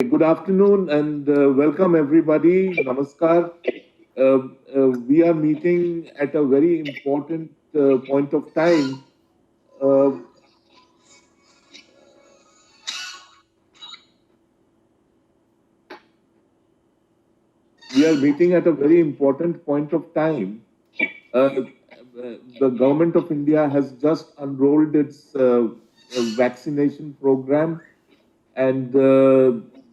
Good afternoon and welcome everybody. Namaskar. We are meeting at a very important point of time. Uh, we are meeting at a very important point of time. The government of India has just unrolled its vaccination program, and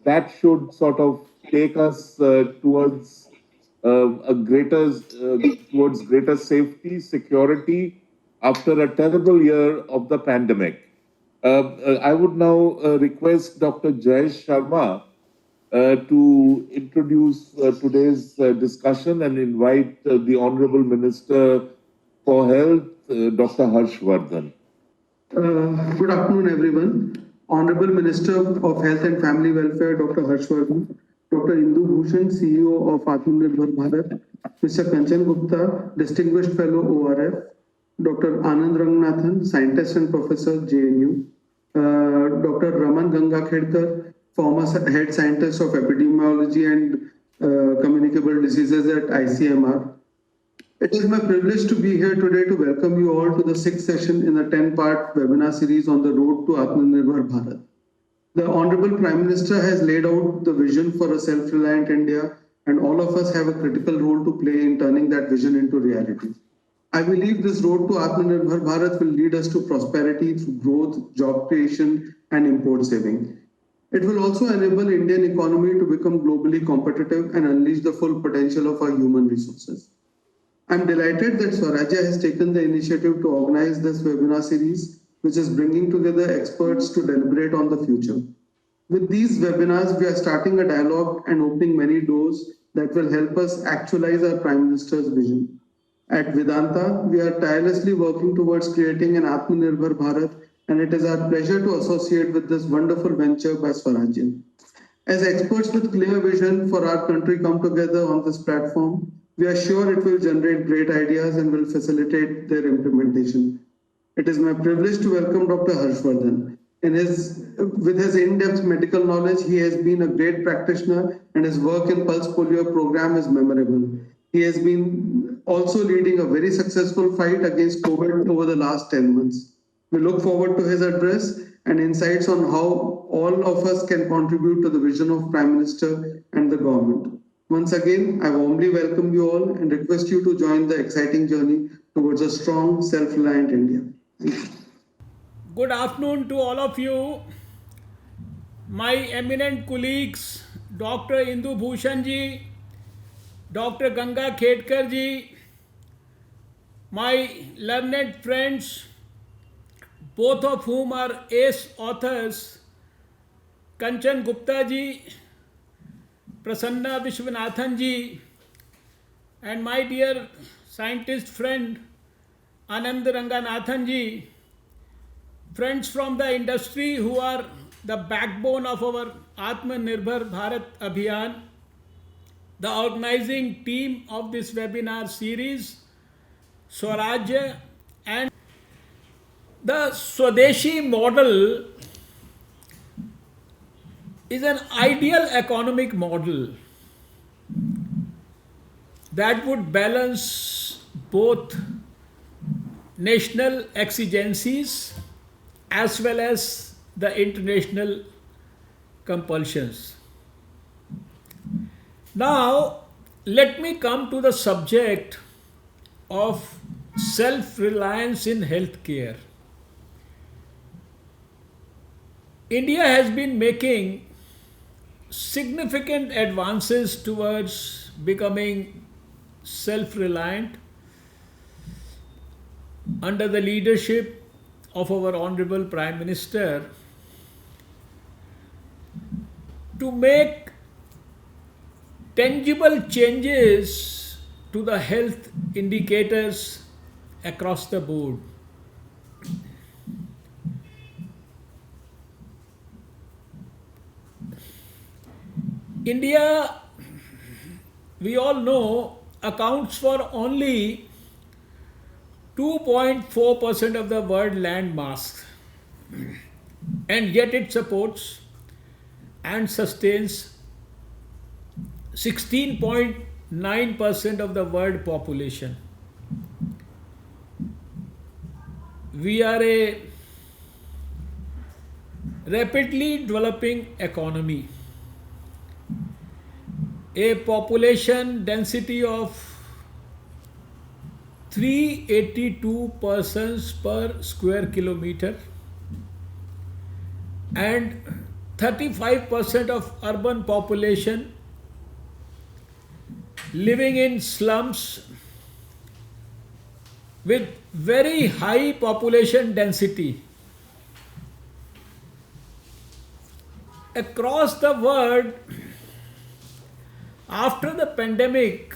that should sort of take us towards a greater towards greater safety, security after a terrible year of the pandemic. I would now request Dr. Jayesh Sharma to introduce today's discussion and invite the Honorable Minister for Health, Dr. Harshvardhan. Good afternoon, everyone. Honorable Minister of Health and Family Welfare, Dr. Harshvardhan, Dr. Indu Bhushan, CEO of Atmanirbhar Bharat, Mr. Kanchan Gupta, Distinguished Fellow ORF, Dr. Anand Ranganathan, Scientist and Professor, JNU, Dr. Raman Gangakhedkar, former Head Scientist of Epidemiology and Communicable Diseases at ICMR, it is my privilege to be here today to welcome you all to the sixth session in a 10-part webinar series on the road to Atmanirbhar Bharat. The Honorable Prime Minister has laid out the vision for a self-reliant India, and all of us have a critical role to play in turning that vision into reality. I believe this road to Atmanirbhar Bharat will lead us to prosperity through growth, job creation, and import saving. It will also enable Indian economy to become globally competitive and unleash the full potential of our human resources. I'm delighted that Swarajya has taken the initiative to organize this webinar series, which is bringing together experts to deliberate on the future. With these webinars, we are starting a dialogue and opening many doors that will help us actualize our Prime Minister's vision. At Vedanta, we are tirelessly working towards creating an Atmanirbhar Bharat, and it is our pleasure to associate with this wonderful venture by Swarajya. As experts with clear vision for our country come together on this platform, we are sure it will generate great ideas and will facilitate their implementation. It is my privilege to welcome Dr. Harshvardhan. With his in-depth medical knowledge, he has been a great practitioner and his work in Pulse Polio program is memorable. He has been also leading a very successful fight against COVID over the last 10 months. We look forward to his address and insights on how all of us can contribute to the vision of Prime Minister and the government. Once again, I warmly welcome you all and request you to join the exciting journey towards a strong, self-reliant India. Thank you. Good afternoon to all of you, my eminent colleagues, Dr. Indu Bhushan ji, Dr. Ganga Khedkar ji, my learned friends, both of whom are ace authors, Kanchan Gupta ji, Prasanna Vishwanathan ji, and my dear scientist friend Anand Ranganathan ji, friends from the industry who are the backbone of our Atmanirbhar Bharat Abhiyan, the organizing team of this webinar series, Swarajya, and the Swadeshi model is an ideal economic model that would balance both national exigencies as well as the international compulsions. Now, let me come to the subject of self-reliance in healthcare. India has been making significant advances towards becoming self-reliant under the leadership of our Honorable Prime Minister to make tangible changes to the health indicators across the board. India, we all know, accounts for only 2.4% of the world land mass, and yet it supports and sustains 16.9% of the world population. We are a rapidly developing economy. A population density of 382 persons per square kilometer and 35% of urban population living in slums with very high population density. Across the world, after the pandemic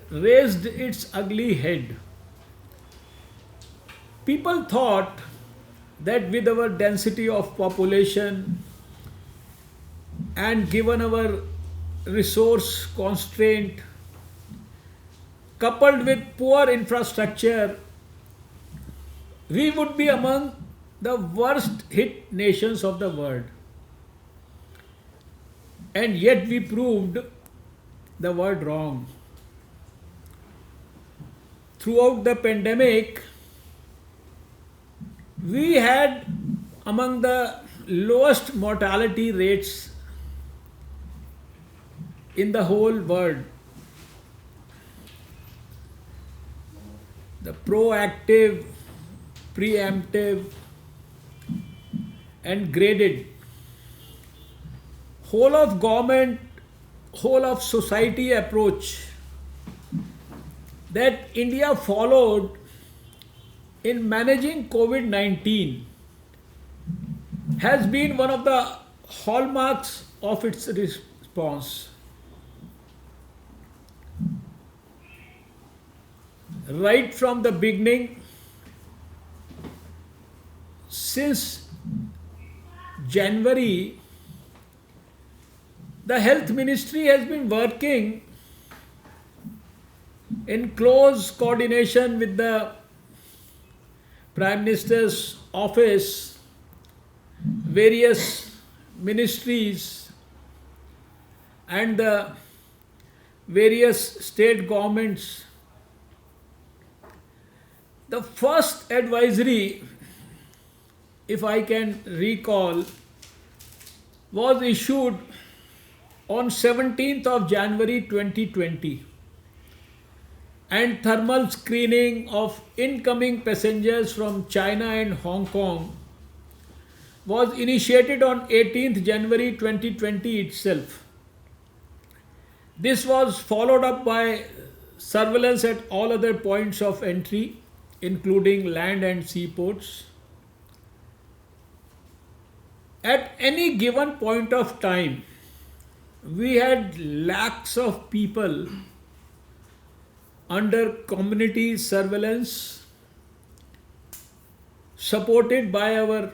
raised its ugly head, people thought that with our density of population and given our resource constraint, coupled with poor infrastructure, we would be among the worst hit nations of the world. And yet we proved the world wrong. Throughout the pandemic, we had among the lowest mortality rates in the whole world. The proactive, preemptive, and graded whole of government, whole of society approach that India followed in managing COVID-19 has been one of the hallmarks of its response. Right from the beginning, since January, the Health Ministry has been working in close coordination with the Prime Minister's office, various ministries, and the various state governments. The first advisory, if I can recall, was issued on 17th of January 2020, and thermal screening of incoming passengers from China and Hong Kong was initiated on 18th January 2020 itself. This was followed up by surveillance at all other points of entry, including land and seaports. At any given point of time, we had lakhs of people under community surveillance, supported by our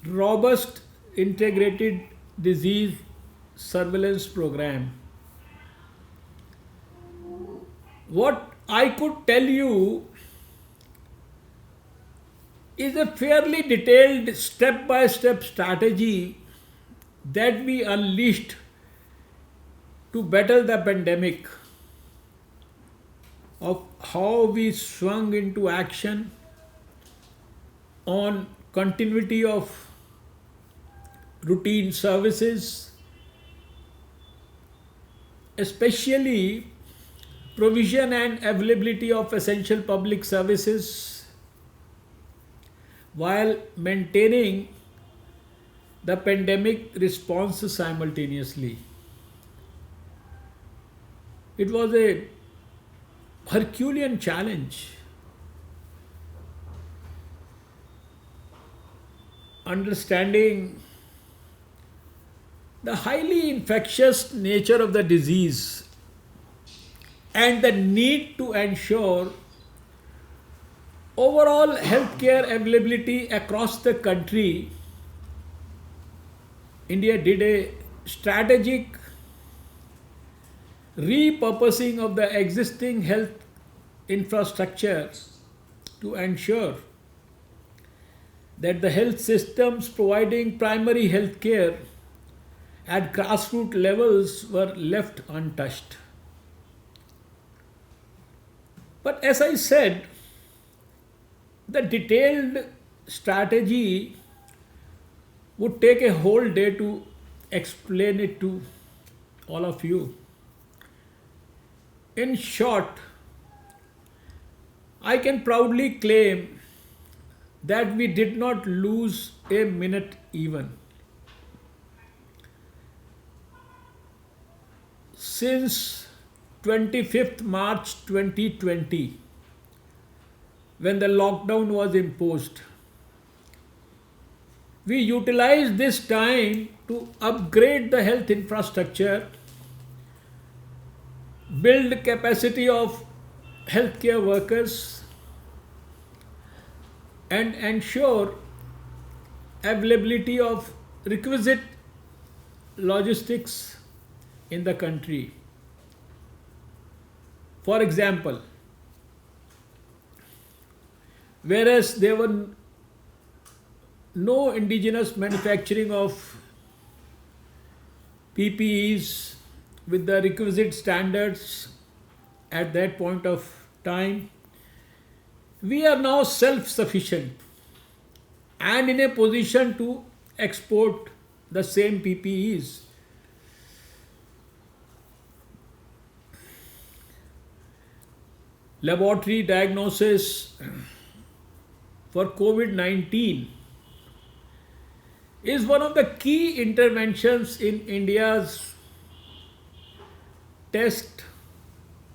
robust integrated disease surveillance program. What I could tell you is a fairly detailed step-by-step strategy that we unleashed to battle the pandemic, of how we swung into action on continuity of routine services, especially provision and availability of essential public services, while maintaining the pandemic response simultaneously. It was a Herculean challenge. Understanding the highly infectious nature of the disease and the need to ensure overall healthcare availability across the country, India did a strategic repurposing of the existing health infrastructure to ensure that the health systems providing primary health care at grassroots levels were left untouched. But as I said, the detailed strategy would take a whole day to explain it to all of you. In short, I can proudly claim that we did not lose a minute even. Since 25th March 2020, when the lockdown was imposed, we utilized this time to upgrade the health infrastructure, build capacity of healthcare workers, and ensure availability of requisite logistics in the country. For example, whereas there were no indigenous manufacturing of PPEs with the requisite standards at that point of time, we are now self-sufficient and in a position to export the same PPEs. Laboratory diagnosis for COVID-19 is one of the key interventions in India's test,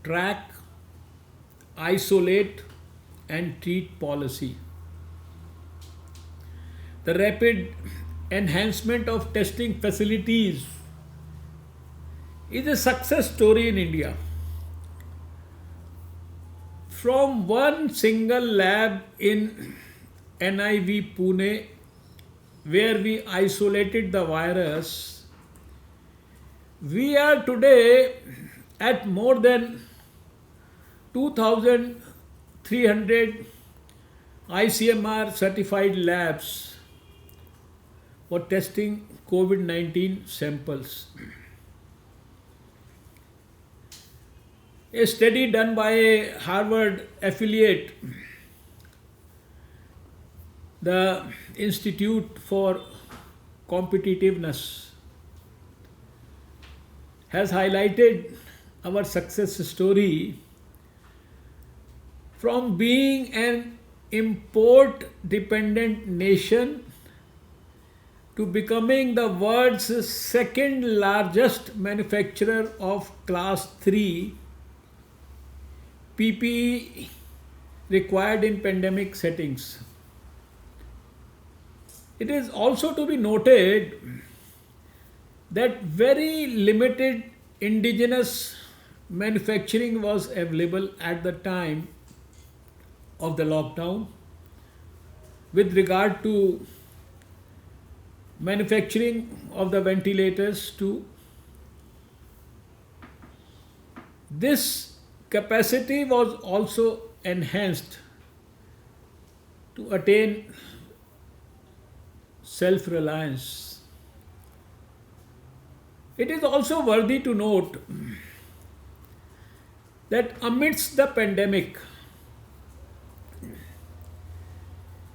track, isolate and treat policy. The rapid enhancement of testing facilities is a success story in India. From one single lab in NIV Pune, where we isolated the virus, we are today at more than 2,300 ICMR certified labs for testing COVID-19 samples. A study done by a Harvard affiliate, the Institute for Competitiveness, has highlighted our success story from being an import dependent nation to becoming the world's second largest manufacturer of class 3 PPE required in pandemic settings. It is also to be noted that very limited indigenous manufacturing was available at the time of the lockdown with regard to manufacturing of the ventilators too. This capacity was also enhanced to attain self-reliance. It is also worthy to note that amidst the pandemic,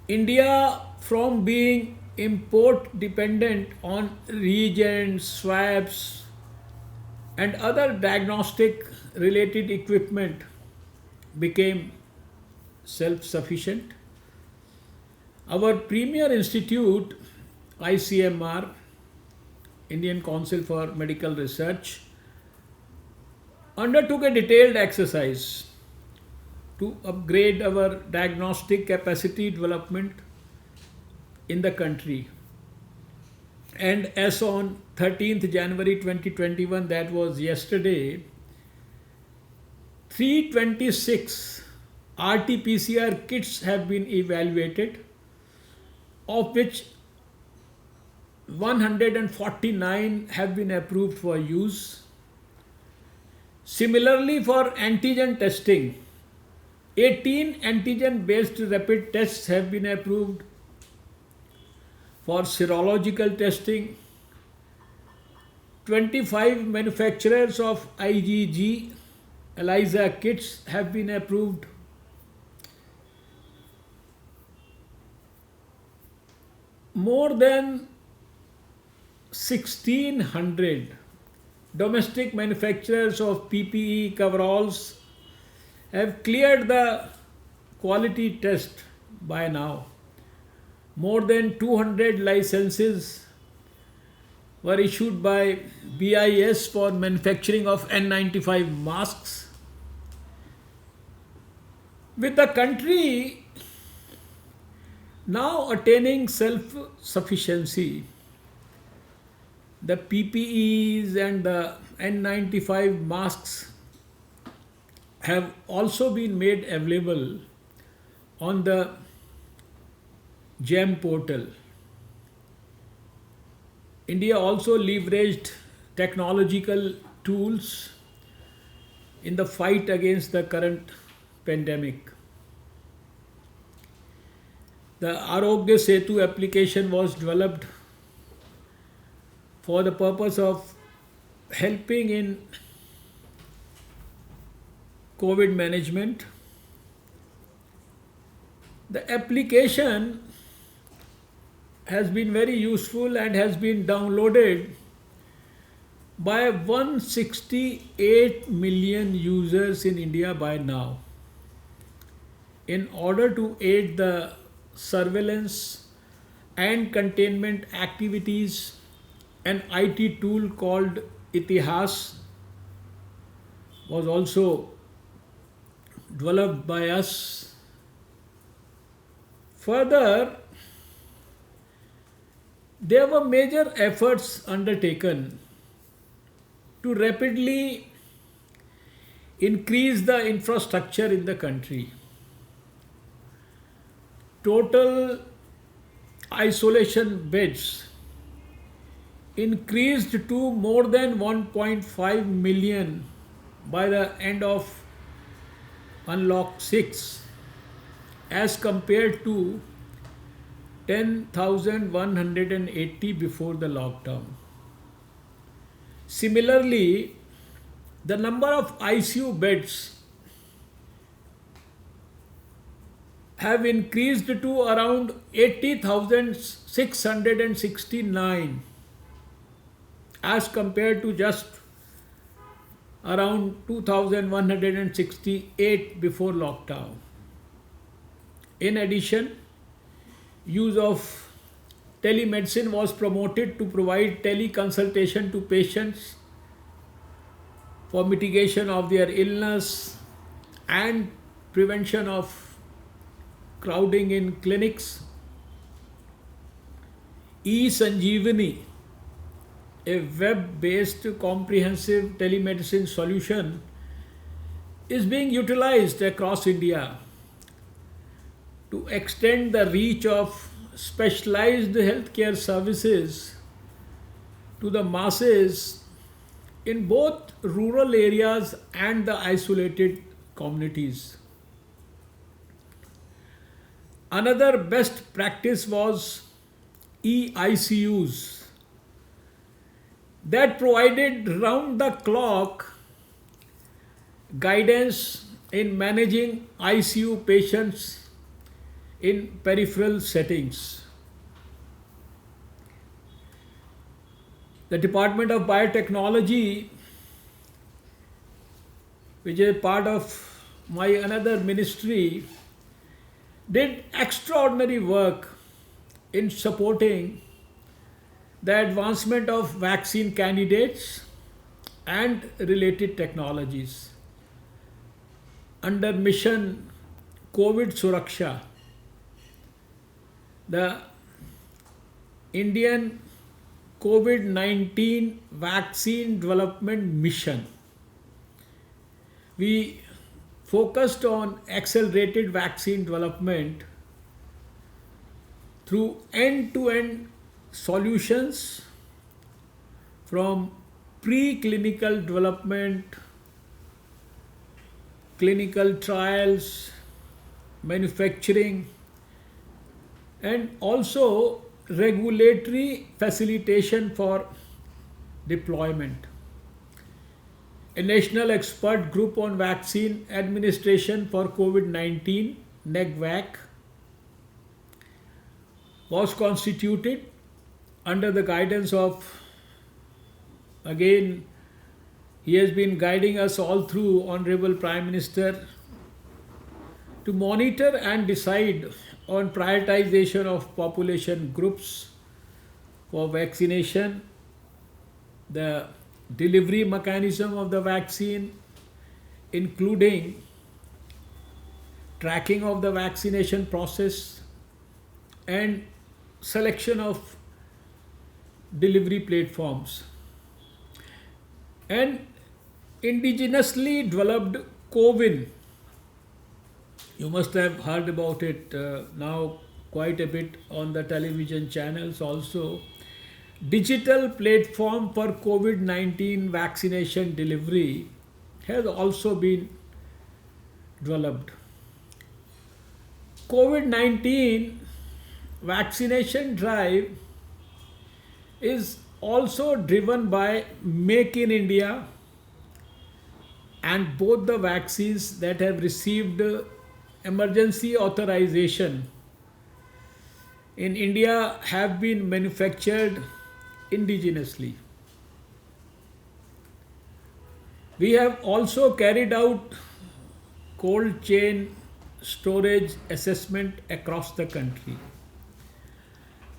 India, from being import dependent on reagents, swabs and other diagnostic related equipment, became self-sufficient. Our premier institute, ICMR, Indian Council for Medical Research, undertook a detailed exercise to upgrade our diagnostic capacity development in the country. And as on 13th January 2021, that was yesterday, 326 RT-PCR kits have been evaluated, of which 149 have been approved for use. Similarly, for antigen testing, 18 antigen-based rapid tests have been approved. For serological testing, 25 manufacturers of IgG ELISA kits have been approved. More than 1600 domestic manufacturers of PPE coveralls have cleared the quality test by now. More than 200 licenses were issued by BIS for manufacturing of N95 masks. With the country now attaining self-sufficiency, the PPEs and the N95 masks have also been made available on the GEM portal. India also leveraged technological tools in the fight against the current pandemic. The Arogya Setu application was developed for the purpose of helping in COVID management. The application has been very useful and has been downloaded by 168 million users in India by now. In order to aid the surveillance and containment activities, an IT tool called Itihas was also developed by us. Further, there were major efforts undertaken to rapidly increase the infrastructure in the country. Total isolation beds increased to more than 1.5 million by the end of Unlock 6 as compared to 10,180 before the lockdown. Similarly, the number of ICU beds have increased to around 80,669 as compared to just around 2,168 before lockdown. In addition, use of telemedicine was promoted to provide teleconsultation to patients for mitigation of their illness and prevention of crowding in clinics. eSanjeevani, a web-based comprehensive telemedicine solution, is being utilized across India to extend the reach of specialized healthcare services to the masses in both rural areas and the isolated communities. Another best practice was eICUs that provided round the clock guidance in managing ICU patients in peripheral settings. The Department of Biotechnology, which is part of my another ministry, did extraordinary work in supporting the advancement of vaccine candidates and related technologies. Under mission COVID Suraksha, the Indian COVID-19 vaccine development mission, we focused on accelerated vaccine development through end-to-end solutions from preclinical development, clinical trials, manufacturing, and also regulatory facilitation for deployment. A national expert group on vaccine administration for COVID 19, NEGVAC, was constituted under the guidance of, again, he has been guiding us all through, Honorable Prime Minister, to monitor and decide on prioritization of population groups for vaccination, the delivery mechanism of the vaccine, including tracking of the vaccination process and selection of delivery platforms, and indigenously developed CoWIN. You must have heard about it now quite a bit on the television channels also. Digital platform for COVID 19 vaccination delivery has also been developed. COVID 19 vaccination drive is also driven by Make in India, and both the vaccines that have received emergency authorization in India have been manufactured indigenously. We have also carried out cold chain storage assessment across the country,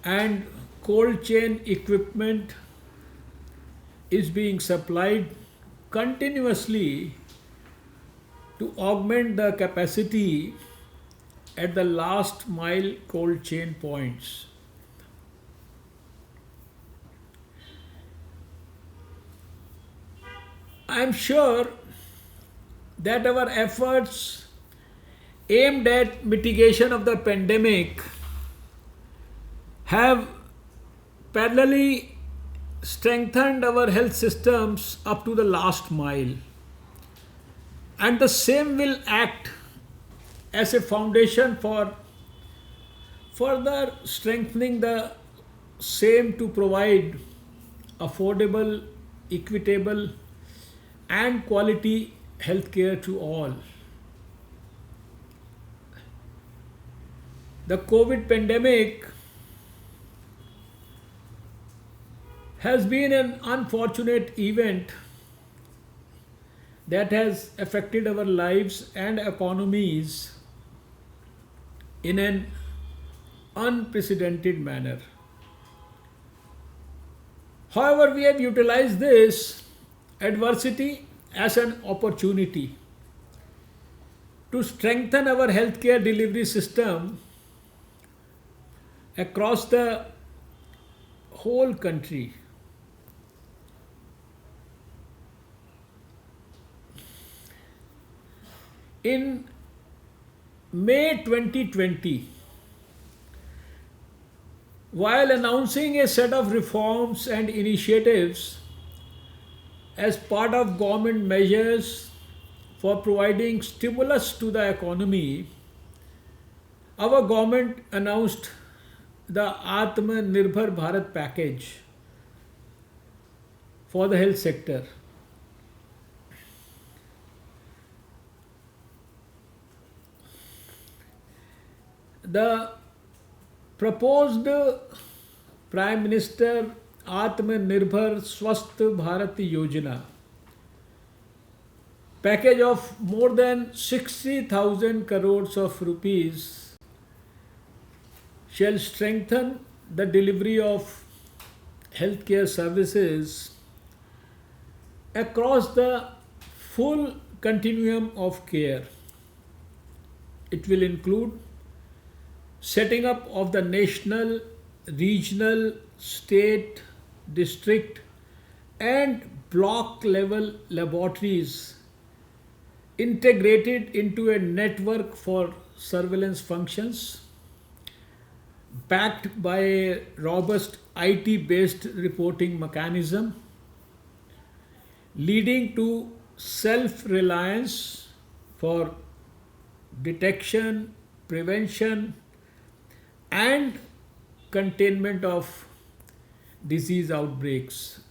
and cold chain equipment is being supplied continuously to augment the capacity at the last mile cold chain points. I am sure that our efforts aimed at mitigation of the pandemic have parallelly strengthened our health systems up to the last mile, and the same will act as a foundation for further strengthening the same to provide affordable, equitable, and quality healthcare to all. The COVID pandemic has been an unfortunate event that has affected our lives and economies in an unprecedented manner. However, we have utilized this adversity as an opportunity to strengthen our healthcare delivery system across the whole country. In May 2020, while announcing a set of reforms and initiatives as part of government measures for providing stimulus to the economy, our government announced the Atmanirbhar Bharat package for the health sector. The proposed Prime Minister Atmanirbhar Swasth Bharat Yojana package of more than 60,000 crores of rupees shall strengthen the delivery of healthcare services across the full continuum of care. It will include setting up of the national, regional, state, district, and block level laboratories integrated into a network for surveillance functions, backed by a robust IT based reporting mechanism, leading to self reliance for detection, prevention, and containment of disease outbreaks.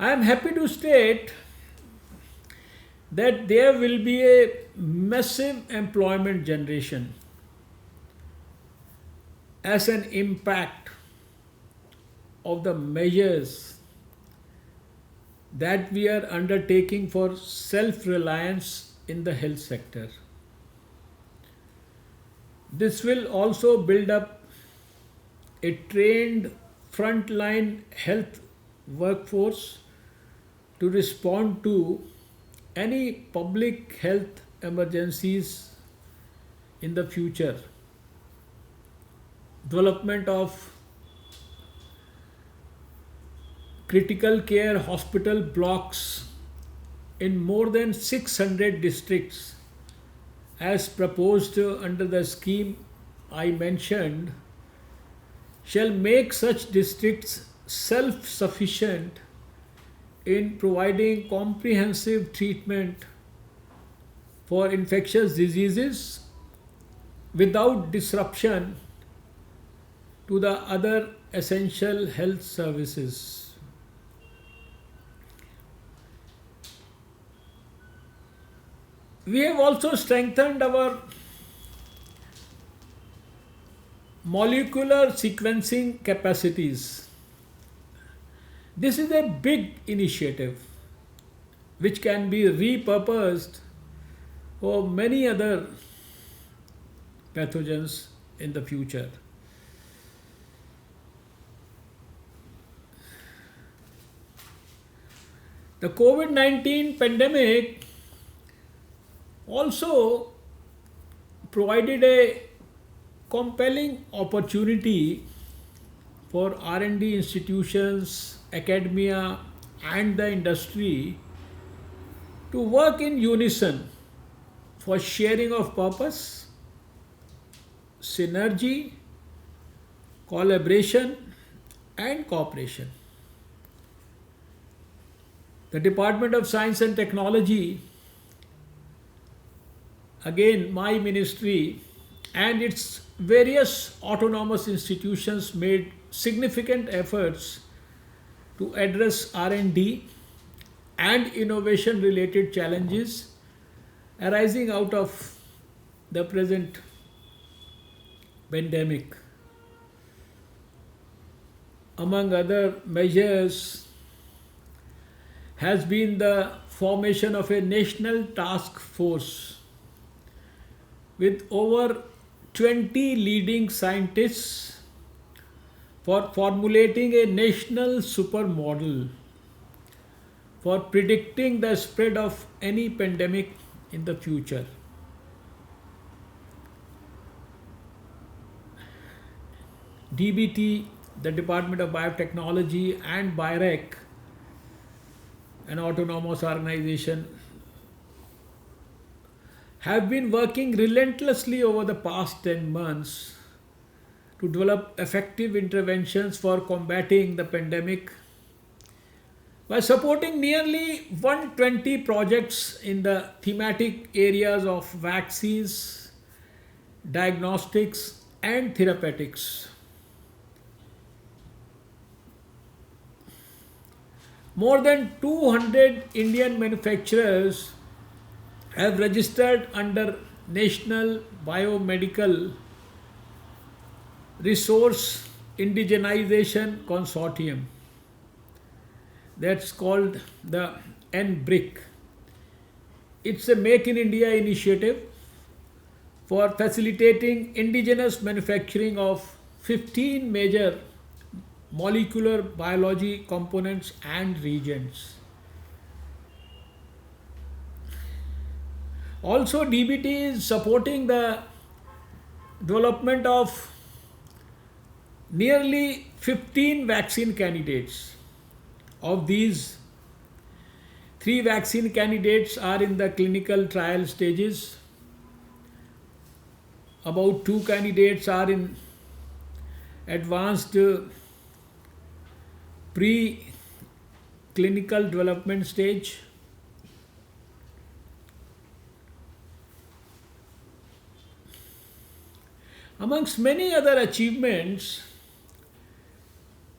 I am happy to state that there will be a massive employment generation as an impact of the measures that we are undertaking for self-reliance in the health sector. This will also build up a trained frontline health workforce to respond to any public health emergencies in the future. Development of critical care hospital blocks in more than 600 districts as proposed under the scheme I mentioned shall make such districts self-sufficient in providing comprehensive treatment for infectious diseases without disruption to the other essential health services. We have also strengthened our molecular sequencing capacities. This is a big initiative which can be repurposed for many other pathogens in the future. The COVID-19 pandemic also provided a compelling opportunity for R&D institutions, academia and the industry to work in unison for sharing of purpose, synergy, collaboration and cooperation. The Department of Science and Technology, again my ministry, and its various autonomous institutions made significant efforts to address R&D and innovation related challenges arising out of the present pandemic. Among other measures has been the formation of a national task force with over 20 leading scientists for formulating a national supermodel for predicting the spread of any pandemic in the future. DBT, the Department of Biotechnology, and BIREC, an autonomous organization, have been working relentlessly over the past 10 months to develop effective interventions for combating the pandemic by supporting nearly 120 projects in the thematic areas of vaccines, diagnostics, and therapeutics. More than 200 Indian manufacturers have registered under National Biomedical Resource Indigenization Consortium, that's called the NBRIC. It's a Make in India initiative for facilitating indigenous manufacturing of 15 major molecular biology components and reagents. Also, DBT is supporting the development of nearly 15 vaccine candidates. Of these, 3 vaccine candidates are in the clinical trial stages. About 2 candidates are in advanced pre-clinical development stage. Amongst many other achievements,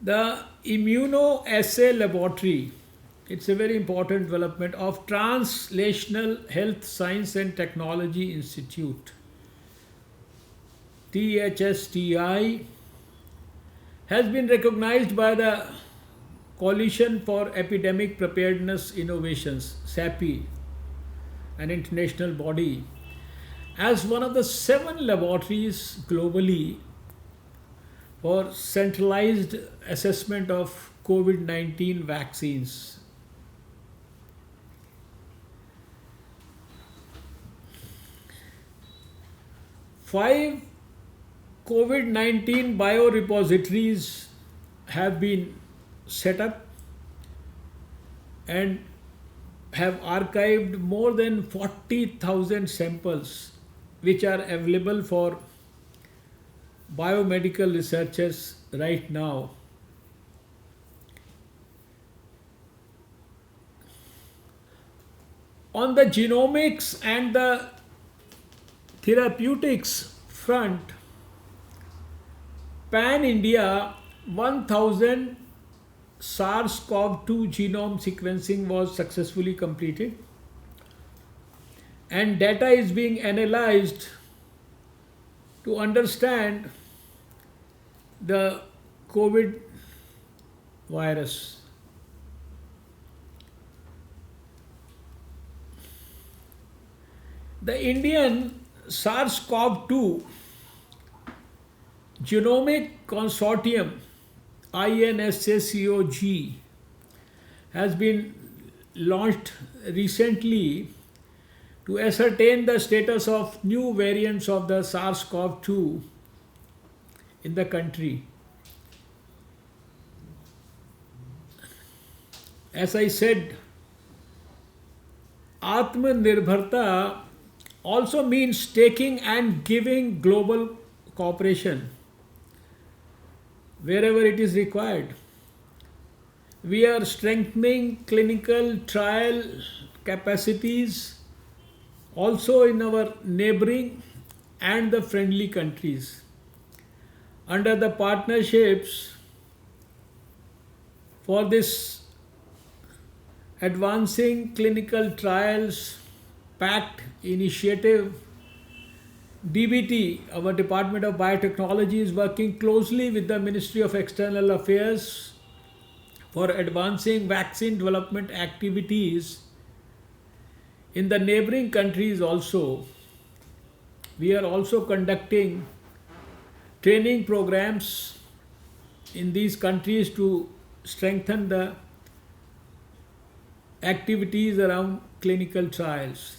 the Immunoassay Laboratory it's a very important development of Translational Health Science and Technology Institute, THSTI, has been recognized by the Coalition for Epidemic Preparedness Innovations, SAPI, an international body, as one of the 7 laboratories globally for centralized assessment of COVID-19 vaccines. Five COVID-19 biorepositories have been set up and have archived more than 40,000 samples which are available for biomedical researchers right now. On the genomics and the therapeutics front, Pan India 1000 SARS-CoV-2 genome sequencing was successfully completed, and data is being analyzed to understand the COVID virus. The Indian SARS-CoV-2 Genomic Consortium, INSACOG, has been launched recently to ascertain the status of new variants of the SARS-CoV-2 in the country. As I said, Atmanirbharta also means taking and giving global cooperation wherever it is required. We are strengthening clinical trial capacities also in our neighboring and the friendly countries. Under the partnerships for this Advancing Clinical Trials PACT initiative, DBT, our Department of Biotechnology, is working closely with the Ministry of External Affairs for advancing vaccine development activities in the neighboring countries also. We are also conducting training programs in these countries to strengthen the activities around clinical trials.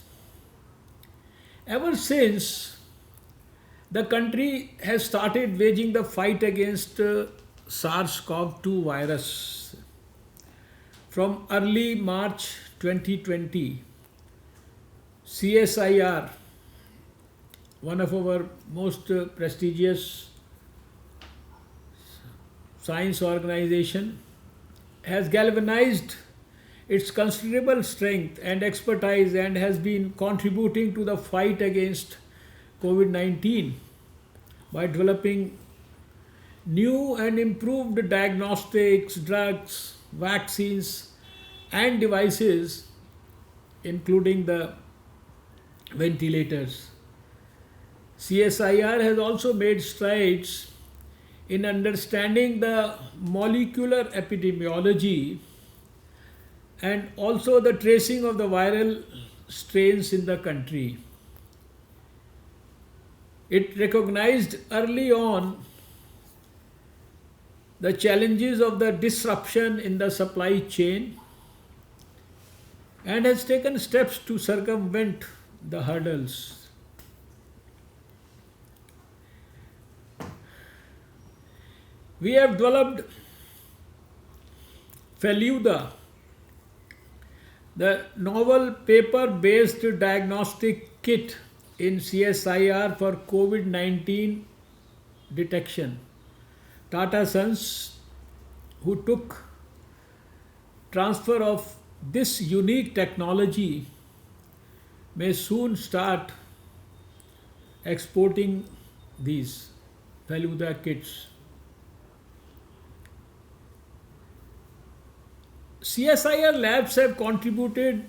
Ever since the country has started waging the fight against SARS-CoV-2 virus from early March 2020, CSIR, one of our most prestigious science organization, has galvanized its considerable strength and expertise and has been contributing to the fight against COVID-19 by developing new and improved diagnostics, drugs, vaccines and devices, including the ventilators. CSIR has also made strides in understanding the molecular epidemiology and also the tracing of the viral strains in the country. It recognized early on the challenges of the disruption in the supply chain and has taken steps to circumvent the hurdles. We have developed Feluda, the novel paper-based diagnostic kit in CSIR for COVID-19 detection. Tata Sons, who took transfer of this unique technology, may soon start exporting these Feluda kits. CSIR labs have contributed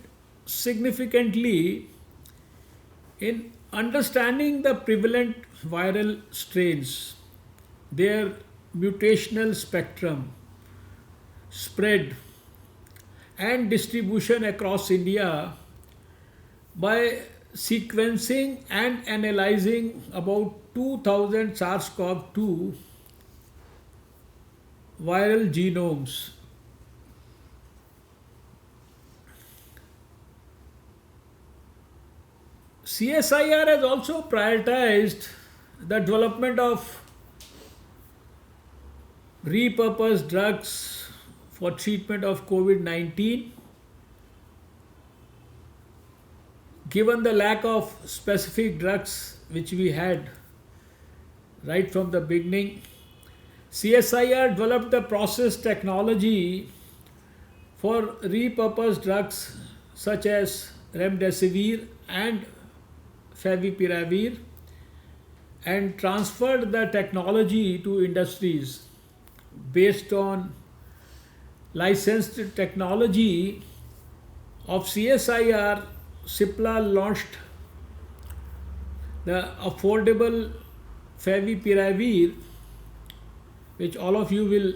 significantly in understanding the prevalent viral strains, their mutational spectrum, spread, and distribution across India by sequencing and analyzing about 2000 SARS-CoV-2 viral genomes. CSIR has also prioritized the development of repurposed drugs for treatment of COVID-19. Given the lack of specific drugs which we had right from the beginning, CSIR developed the process technology for repurposed drugs such as remdesivir and favipiravir and transferred the technology to industries based on licensed technology of CSIR. Cipla launched the affordable favipiravir, which all of you will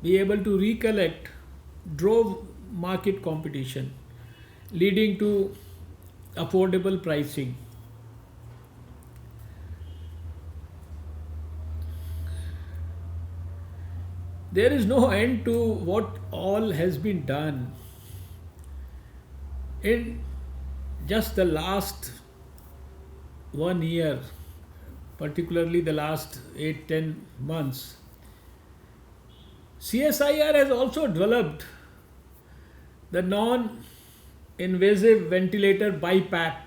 be able to recollect, drove market competition, leading to affordable pricing. There is no end to what all has been done. In just the last 1 year, particularly the last 8-10 months, CSIR has also developed the non-invasive ventilator BiPAP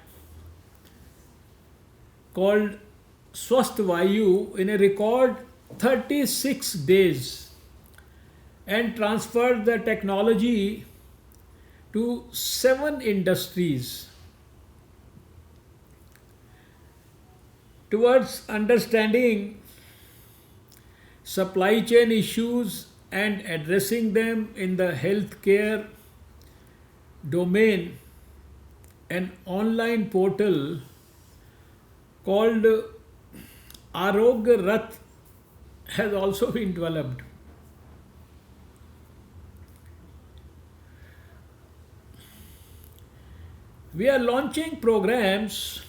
called Swasth Vayu in a record 36 days and transferred the technology to 7 industries. Towards understanding supply chain issues and addressing them in the healthcare domain, an online portal called Arogya Rath has also been developed. We are launching programs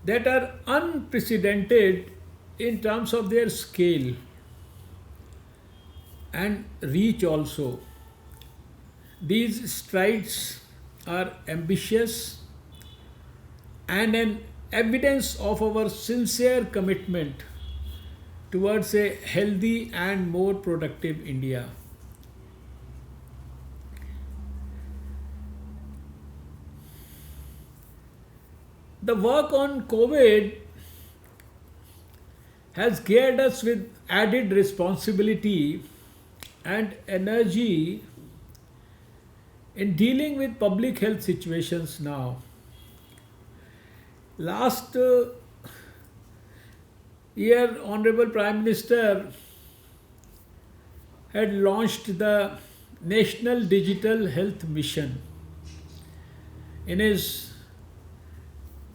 that are unprecedented in terms of their scale and reach also. These strides are ambitious and an evidence of our sincere commitment towards a healthy and more productive India. The work on COVID has geared us with added responsibility and energy in dealing with public health situations now. Last year, Honorable Prime Minister had launched the National Digital Health Mission in his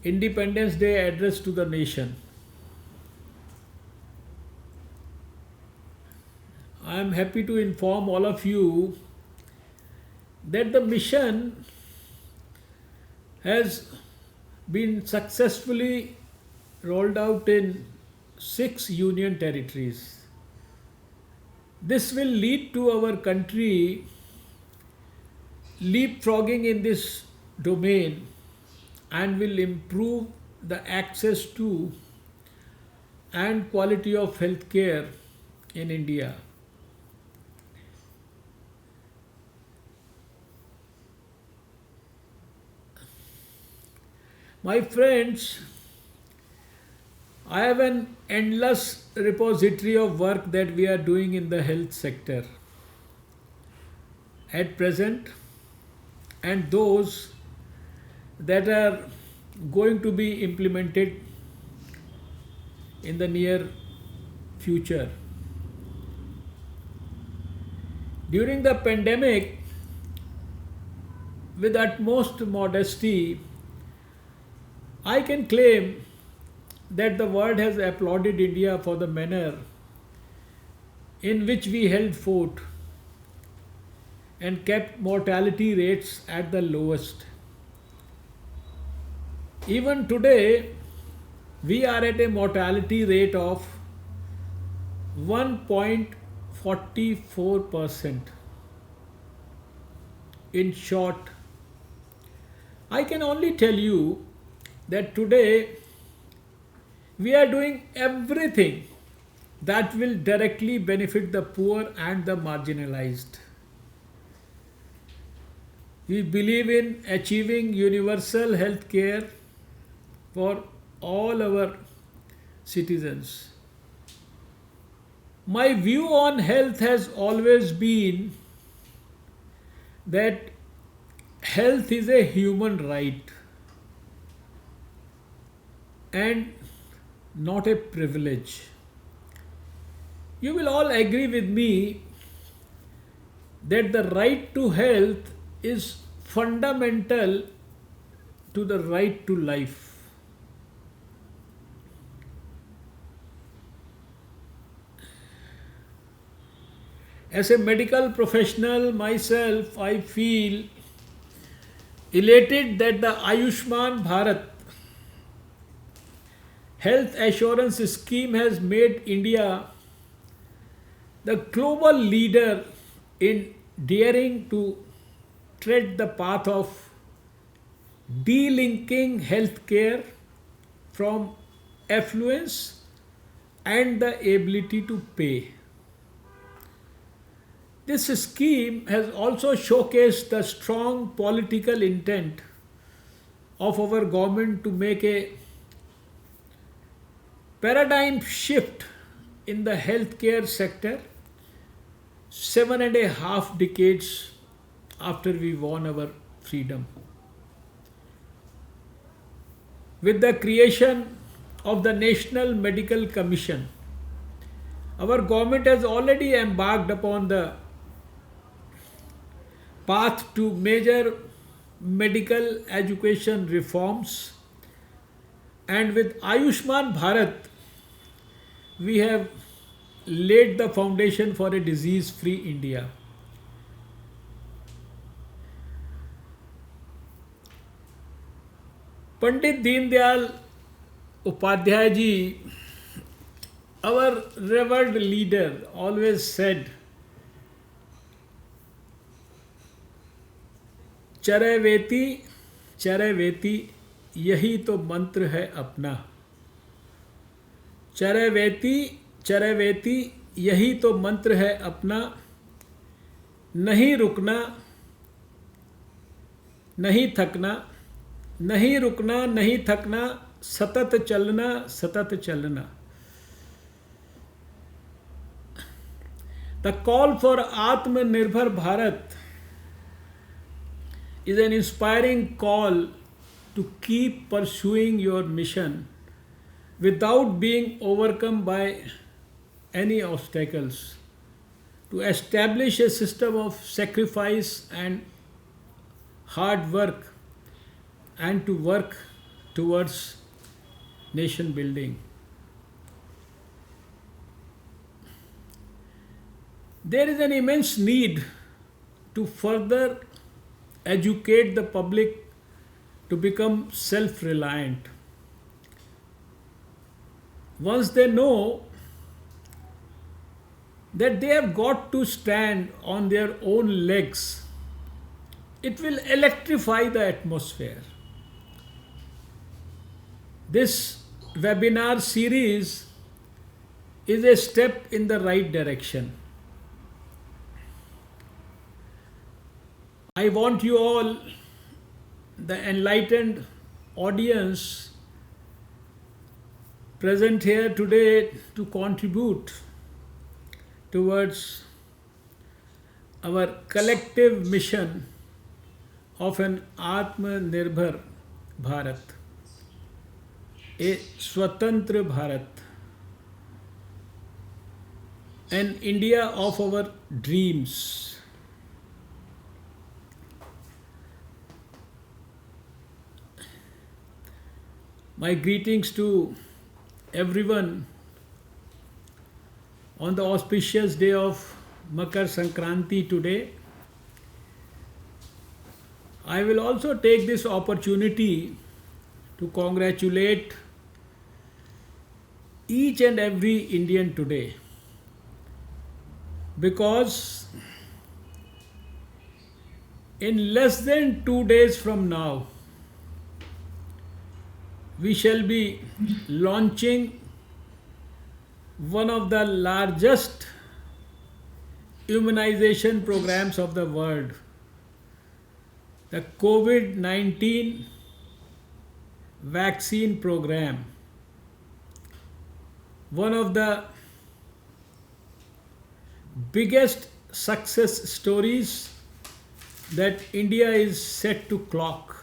Independence Day address to the nation. I am happy to inform all of you that the mission has been successfully rolled out in 6 union territories. This will lead to our country leapfrogging in this domain and will improve the access to and quality of healthcare in India. My friends, I have an endless repository of work that we are doing in the health sector at present, and those that are going to be implemented in the near future. During the pandemic, with utmost modesty, I can claim that the world has applauded India for the manner in which we held fort and kept mortality rates at the lowest. Even today, we are at a mortality rate of 1.44%. In short, I can only tell you that today we are doing everything that will directly benefit the poor and the marginalized. We believe in achieving universal health care for all our citizens. My view on health has always been that health is a human right and not a privilege. You will all agree with me that the right to health is fundamental to the right to life. As a medical professional myself, I feel elated that the Ayushman Bharat health assurance scheme has made India the global leader in daring to tread the path of delinking healthcare from affluence and the ability to pay. This scheme has also showcased the strong political intent of our government to make a paradigm shift in the healthcare sector 7.5 decades after we won our freedom. With the creation of the National Medical Commission, our government has already embarked upon the path to major medical education reforms, and with Ayushman Bharat, we have laid the foundation for a disease-free India. Pandit Deendayal Upadhyay ji, our revered leader, always said, Charaiveti Charaiveti यही तो मंत्र है अपना. चरैवेति चरैवेति यही तो मंत्र है अपना. नहीं रुकना, नहीं थकना, नहीं रुकना, नहीं थकना, सतत चलना, सतत चलना. The call for Atmanirbhar Bharat is an inspiring call to keep pursuing your mission without being overcome by any obstacles, to establish a system of sacrifice and hard work, and to work towards nation building. There is an immense need to further educate the public to become self-reliant. Once they know that they have got to stand on their own legs, it will electrify the atmosphere. This webinar series is a step in the right direction. I want you all, the enlightened audience present here today, to contribute towards our collective mission of an Atmanirbhar Bharat, a Swatantra Bharat, an India of our dreams. My greetings to everyone on the auspicious day of Makar Sankranti today. I will also take this opportunity to congratulate each and every Indian today, because in less than 2 days from now, we shall be launching one of the largest immunization programs of the world, the COVID 19 vaccine program. One of the biggest success stories that India is set to clock.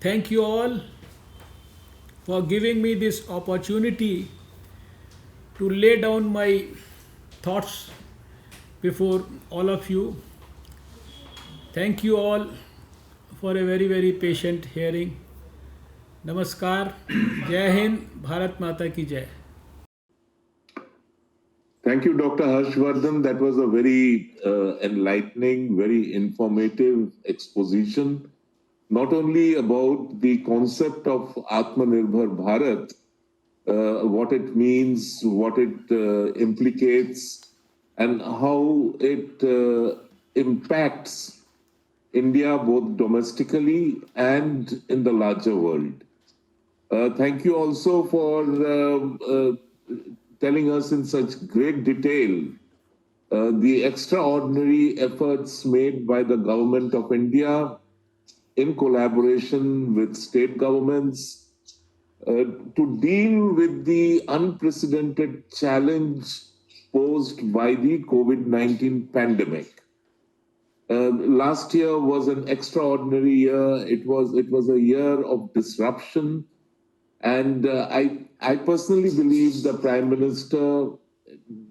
Thank you all for giving me this opportunity to lay down my thoughts before all of you. Thank you all for a very, very patient hearing. Namaskar. Jai Hind. Bharat Mata ki Jai. Thank you, Dr. Harshvardhan. That was a very enlightening, very informative exposition, not only about the concept of Atmanirbhar Bharat, what it means, what it implicates, and how it impacts India both domestically and in the larger world. Thank you also for telling us in such great detail the extraordinary efforts made by the Government of India in collaboration with state governments to deal with the unprecedented challenge posed by the COVID-19 pandemic. Last year was an extraordinary year. It was a year of disruption, and I personally believe the Prime Minister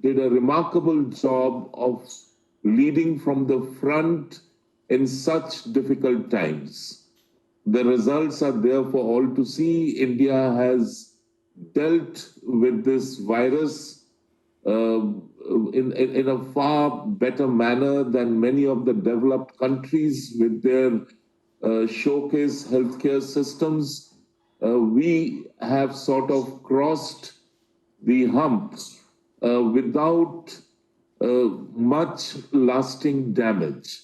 did a remarkable job of leading from the front in such difficult times. The results are there for all to see. India has dealt with this virus in a far better manner than many of the developed countries with their showcase healthcare systems. We have sort of crossed the hump without much lasting damage.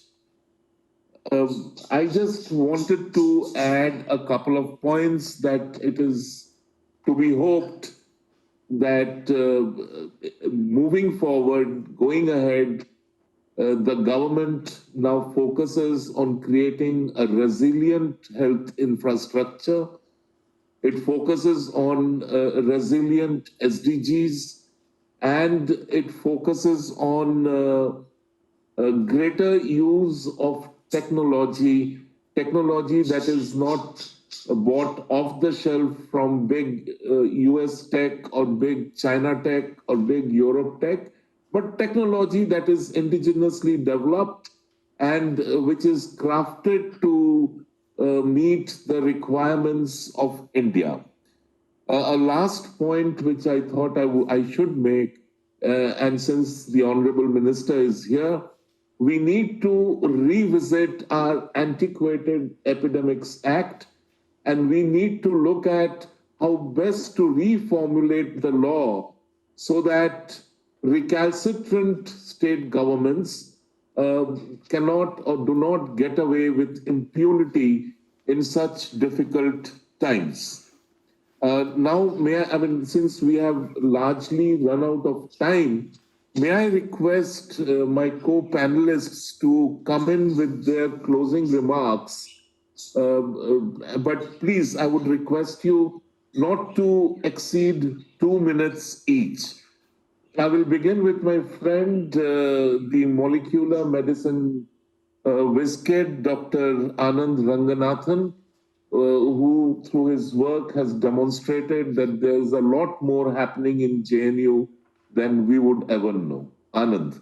I just wanted to add a couple of points that it is to be hoped that moving forward, going ahead, the government now focuses on creating a resilient health infrastructure. It focuses on resilient SDGs, and it focuses on greater use of technology that is not bought off the shelf from big US tech or big China tech or big Europe tech, but technology that is indigenously developed and which is crafted to meet the requirements of India. A last point which I thought I should make, and since the Honorable Minister is here, we need to revisit our antiquated Epidemics Act, and we need to look at how best to reformulate the law so that recalcitrant state governments cannot or do not get away with impunity in such difficult times. Now, since we have largely run out of time, may I request my co-panelists to come in with their closing remarks? But please, I would request you not to exceed 2 minutes each. I will begin with my friend, the molecular medicine whiz kid, Dr. Anand Ranganathan, who through his work has demonstrated that there's a lot more happening in JNU than we would ever know. Anand.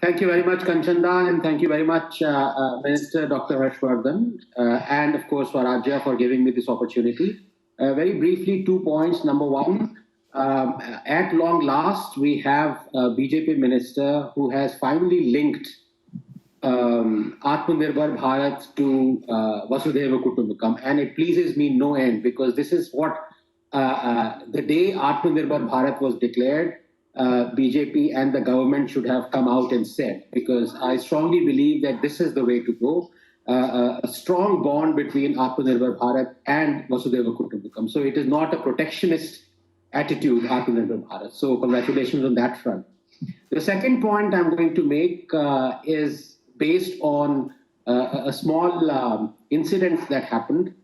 Thank you very much, Kanchanda, and thank you very much, Minister Dr. Harshvardhan, and of course, Swarajya, for giving me this opportunity. Very briefly, 2 points. Number one, at long last, we have a BJP minister who has finally linked Atmanirbhar Bharat to Vasudhaiva Kutumbakam, and it pleases me no end, because this is what the day Atmanirbhar Bharat was declared, BJP and the government should have come out and said, because I strongly believe that this is the way to go. A strong bond between Atmanirbhar Bharat and Vasudhaiva Kutumbakam. So it is not a protectionist attitude, Atmanirbhar Bharat. So congratulations on that front. The second point I'm going to make is based on a small incident that happened.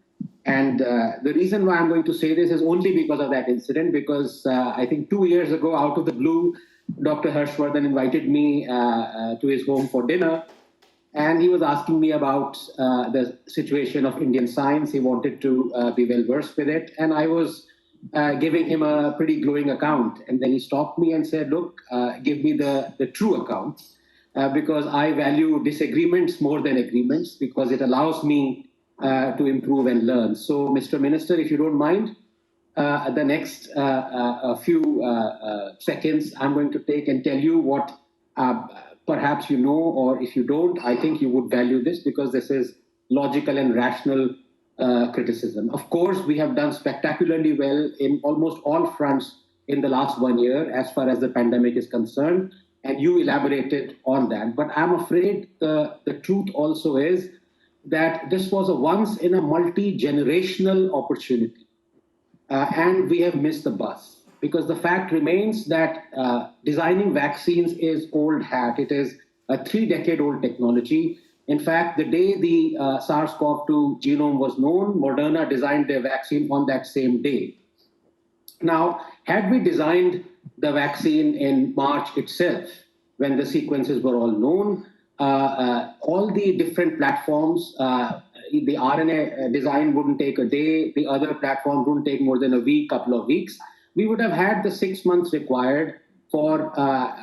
And the reason why I'm going to say this is only because of that incident, because I think 2 years ago, out of the blue, Dr. Harshvardhan invited me to his home for dinner. And he was asking me about the situation of Indian science. He wanted to be well versed with it. And I was giving him a pretty glowing account. And then he stopped me and said, look, give me the true account, because I value disagreements more than agreements, because it allows me to improve and learn. So, Mr. Minister, if you don't mind, the next few seconds I'm going to take and tell you what perhaps you know, or if you don't, I think you would value this, because this is logical and rational criticism. Of course, we have done spectacularly well in almost all fronts in the last 1 year as far as the pandemic is concerned, and you elaborated on that. But I'm afraid the truth also is that this was a once in a multi-generational opportunity. And we have missed the bus, because the fact remains that designing vaccines is old hat. It is a 3-decade-old technology. In fact, the day the SARS-CoV-2 genome was known, Moderna designed their vaccine on that same day. Now, had we designed the vaccine in March itself, when the sequences were all known, all the different platforms, the RNA design wouldn't take a day, the other platform wouldn't take more than a week, couple of weeks. We would have had the 6 months required for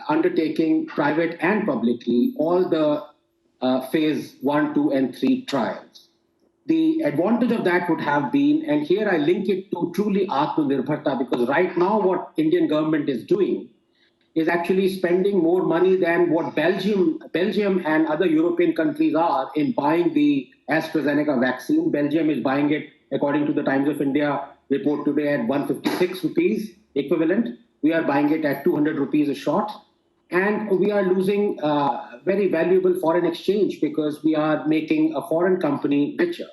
undertaking private and publicly all the phase 1, 2, and 3 trials. The advantage of that would have been, and here I link it to truly Atmanirbharta, because right now what Indian government is doing is actually spending more money than what Belgium and other European countries are in buying the AstraZeneca vaccine. Belgium is buying it, according to the Times of India report today, at 156 rupees equivalent. We are buying it at 200 rupees a shot. And we are losing very valuable foreign exchange, because we are making a foreign company richer.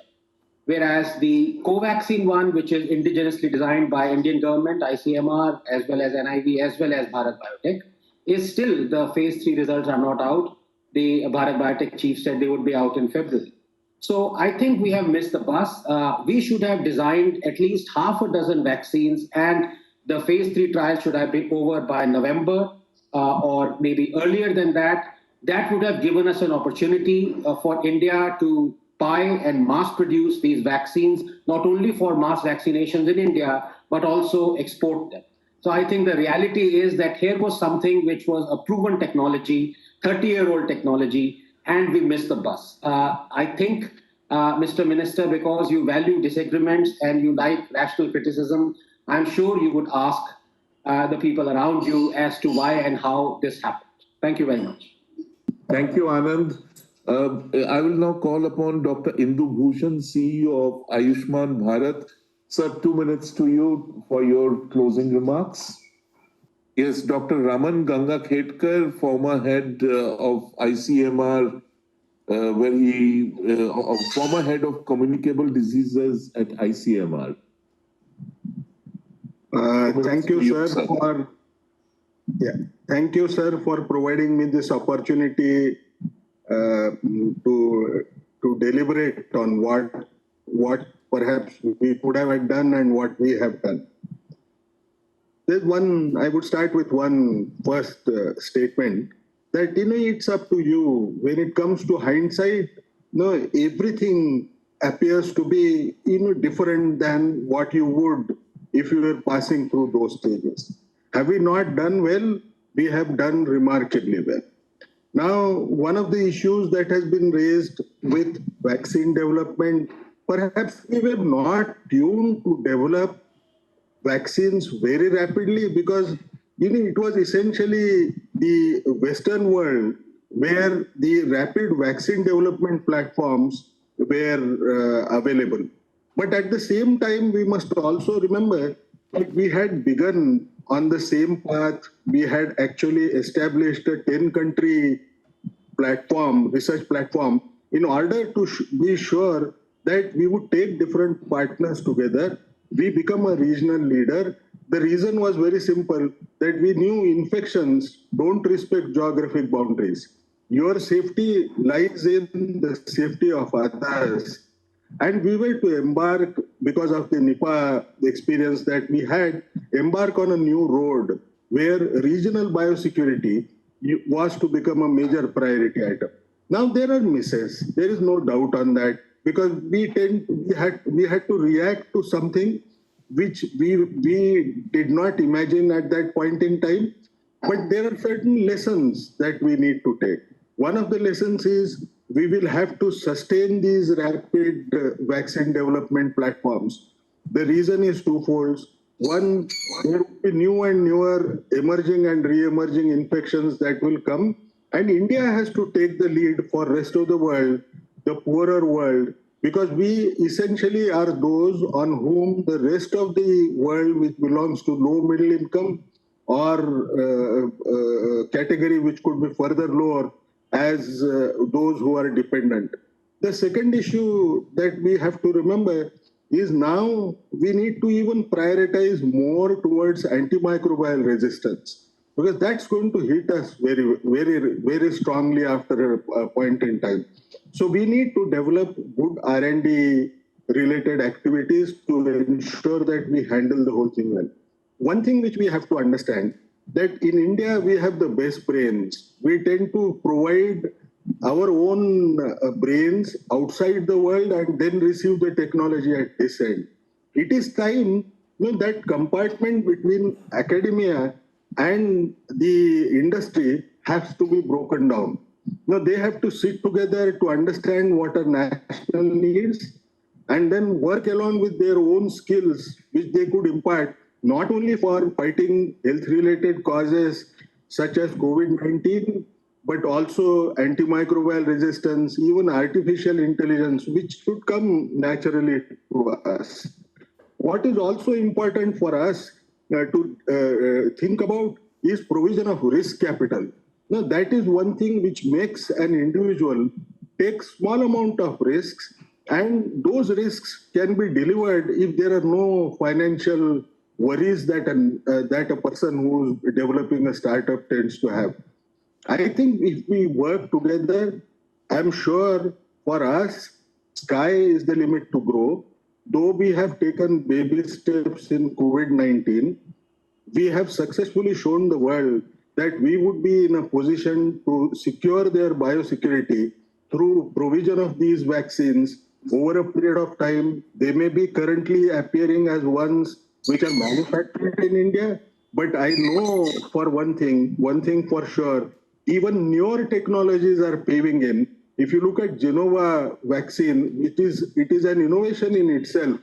Whereas the Covaxin one, which is indigenously designed by Indian government, ICMR, as well as NIV, as well as Bharat Biotech, is still, the phase 3 results are not out. The Bharat Biotech chief said they would be out in February. So I think we have missed the bus. We should have designed at least half a dozen vaccines, and the phase 3 trial should have been over by November or maybe earlier than that. That would have given us an opportunity for India to buy and mass produce these vaccines, not only for mass vaccinations in India, but also export them. So I think the reality is that here was something which was a proven technology, 30-year-old technology, and we missed the bus. I think, Mr. Minister, because you value disagreements and you like rational criticism, I'm sure you would ask the people around you as to why and how this happened. Thank you very much. Thank you, Anand. I will now call upon Dr. Indu Bhushan, CEO of Ayushman Bharat. Sir, 2 minutes to you for your closing remarks. Yes, Dr. Raman Gangakhetkar, former head of ICMR, former head of communicable diseases at ICMR. Thank you, sir, thank you, sir, for providing me this opportunity to deliberate on what perhaps we could have done and what we have done. There's one. I would start with one first statement that it's up to you. When it comes to hindsight, everything appears to be different than what you would if you were passing through those stages. Have we not done well? We have done remarkably well. Now, one of the issues that has been raised with vaccine development, perhaps we were not tuned to develop vaccines very rapidly because it was essentially the Western world where the rapid vaccine development platforms were available. But at the same time, we must also remember that we had begun on the same path. We had actually established a 10-country platform, research platform, in order to be sure that we would take different partners together, we become a regional leader. The reason was very simple, that we knew infections don't respect geographic boundaries. Your safety lies in the safety of others. And we were to embark, because of the Nipah experience that we had, embark on a new road where regional biosecurity was to become a major priority item. Now there are misses. There is no doubt on that, because we had to react to something which we did not imagine at that point in time. But there are certain lessons that we need to take. One of the lessons is we will have to sustain these rapid vaccine development platforms. The reason is twofold. One, there will be new and newer emerging and re-emerging infections that will come, and India has to take the lead for rest of the world, the poorer world, because we essentially are those on whom the rest of the world, which belongs to low middle income or category which could be further lower, as those who are dependent. The second issue that we have to remember is now we need to even prioritize more towards antimicrobial resistance, because that's going to hit us very, very, very strongly after a point in time. So we need to develop good R&D related activities to ensure that we handle the whole thing well. One thing which we have to understand, that in India we have the best brains. We tend to provide our own brains outside the world and then receive the technology at this end. It is time that compartment between academia and the industry has to be broken down. They have to sit together to understand what are national needs and then work along with their own skills, which they could impart not only for fighting health-related causes such as COVID-19, but also antimicrobial resistance, even artificial intelligence, which should come naturally to us. What is also important for us to think about is provision of risk capital. Now, that is one thing which makes an individual take small amount of risks, and those risks can be delivered if there are no financial worries that a person who is developing a startup tends to have. I think if we work together, I'm sure for us, sky is the limit to grow. Though we have taken baby steps in COVID-19, we have successfully shown the world that we would be in a position to secure their biosecurity through provision of these vaccines over a period of time. They may be currently appearing as ones which are manufactured in India, but I know for one thing for sure, even newer technologies are paving in. If you look at Genova vaccine, it is an innovation in itself.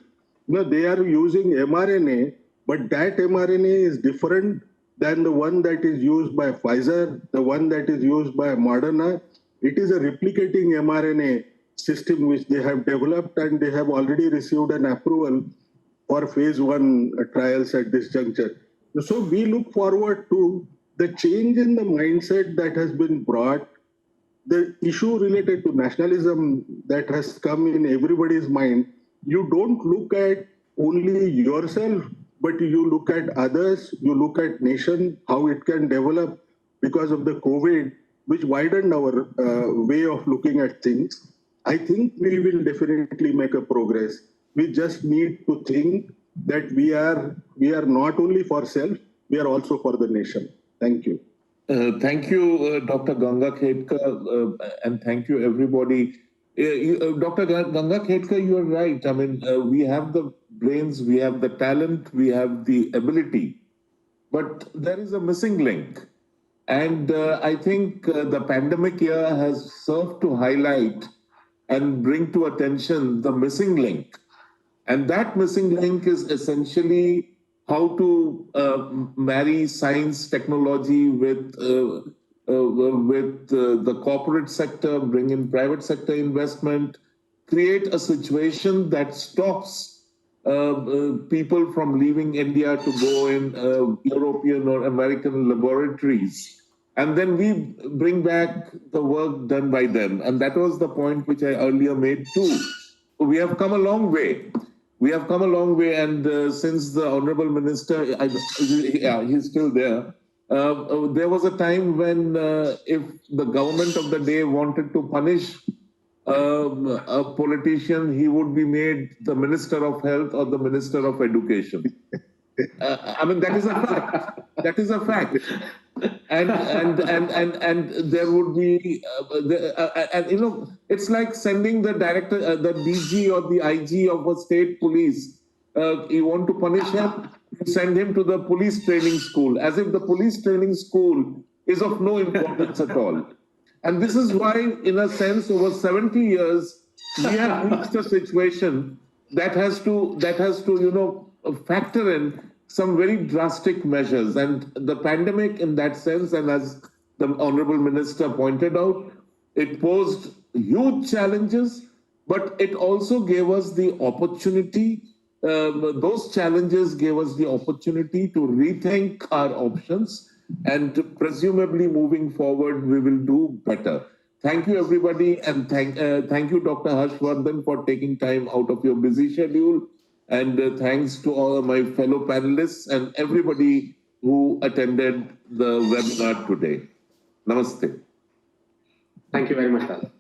They are using mRNA, but that mRNA is different than the one that is used by Pfizer, the one that is used by Moderna. It is a replicating mRNA system which they have developed, and they have already received an approval for phase 1 trials at this juncture. So we look forward to the change in the mindset that has been brought, the issue related to nationalism that has come in everybody's mind. You don't look at only yourself, but you look at others, you look at nation, how it can develop because of the COVID, which widened our way of looking at things. I think we will definitely make a progress. We just need to think that we are not only for self, we are also for the nation. Thank you. Thank you, Dr. Ganga Khedka, and thank you, everybody. Dr. Ganga Khedka, you are right. I mean, we have the brains, we have the talent, we have the ability, but there is a missing link. And I think the pandemic year has served to highlight and bring to attention the missing link. And that missing link is essentially how to marry science, technology with the corporate sector, bring in private sector investment, create a situation that stops people from leaving India to go in European or American laboratories. And then we bring back the work done by them. And that was the point which I earlier made too. We have come a long way. We have come a long way, and since the Honorable Minister, he's still there. There was a time when if the government of the day wanted to punish a politician, he would be made the Minister of Health or the Minister of Education. I mean, that is a fact. That is a fact. And there would be, and you know, it's like sending the director, the DG or the IG of a state police. You want to punish him, you send him to the police training school, as if the police training school is of no importance at all. And this is why, in a sense, over 70 years, we have reached a situation that has to, you know, factor in some very drastic measures. And the pandemic, in that sense, and as the Honorable Minister pointed out, it posed huge challenges, but it also gave us the opportunity. Those challenges gave us the opportunity to rethink our options, and presumably moving forward, we will do better. Thank you, everybody, and thank you, Dr. Harshvardhan, for taking time out of your busy schedule. And thanks to all of my fellow panelists and everybody who attended the webinar today. Namaste. Thank you very much, Lal.